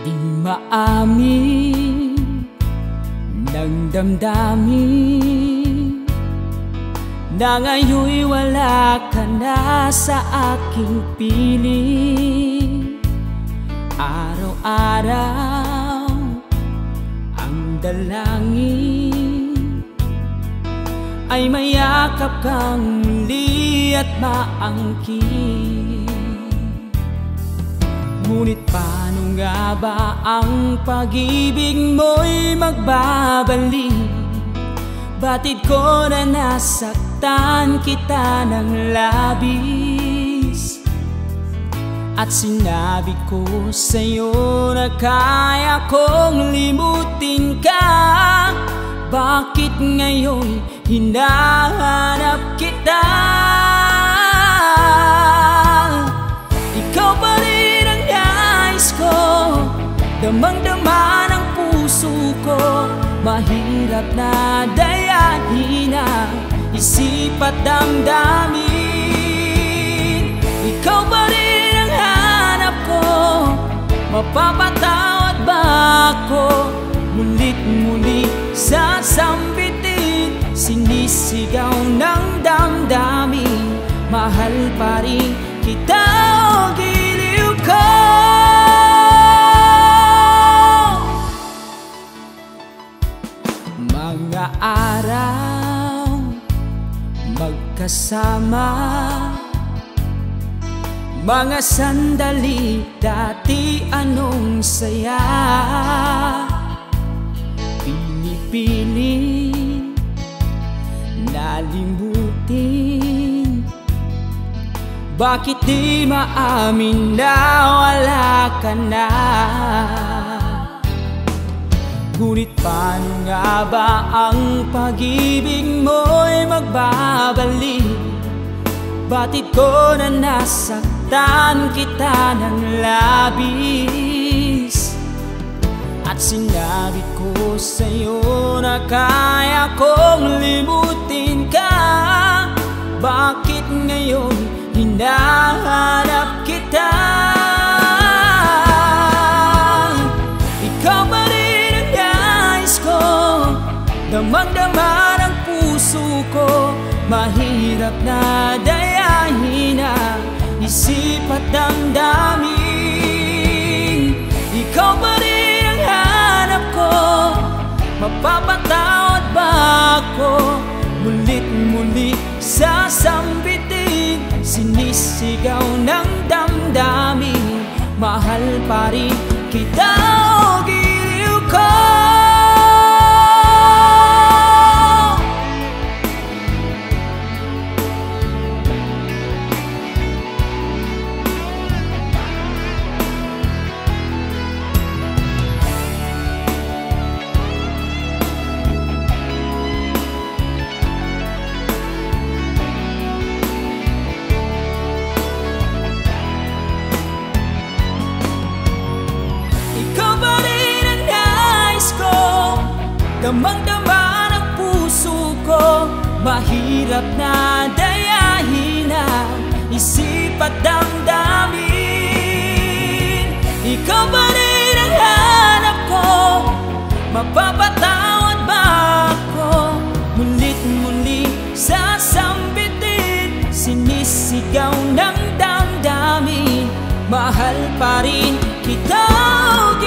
Di maamin ng damdamin na ngayon'y wala ka na sa aking piling. Araw-araw ang dalangin ay mayakap kang muli at maangkin. Ngunit paano nga ba ang pag-ibig mo'y magbabalik? Batid ko na nasaktan kita ng labis, at sinabi ko sa'yo na kaya kong limutin ka. Bakit ngayon hinahanap kita? Ikaw pa rin ang nais ko, damang-dama ng puso ko. Mahirap na dayahin ang isip at damdamin. Ikaw pa rin ang hanap ko, mapapatawad ba ako? Mulit muli sasambitin, sinisigaw ng damdamin. Mahal pa rin kita o giliw ko. Mga araw magkasama, mga sandali dati anong saya. Pinipili nalimutin, bakit di maamin na wala ka na? Ngunit paano nga ba ang pag-ibig mo'y magbabalik? Batid ko na nasaktan kita ng labis, at sinabi ko sa'yo na kaya kong limutin ka. Bakit ngayon hinahanap kita? Ikaw pa rin ang nais ko, damang-dama ng puso ko. Mahirap na dayahin ang isip at damdamin. Ikaw pa rin ang hanap ko, mapapatawad ba ako? Mulit muli sasambitin, sinisigaw ng damdamin. Mahal pa rin kita o giliw ko. Damang-dama ng puso ko, mahirap na dayahin ang isip at damdamin. Ikaw pa rin ang hanap ko, mapapatawad ba ako? Mulit muli sasambitin, sinisigaw ng damdamin. Mahal pa rin kita o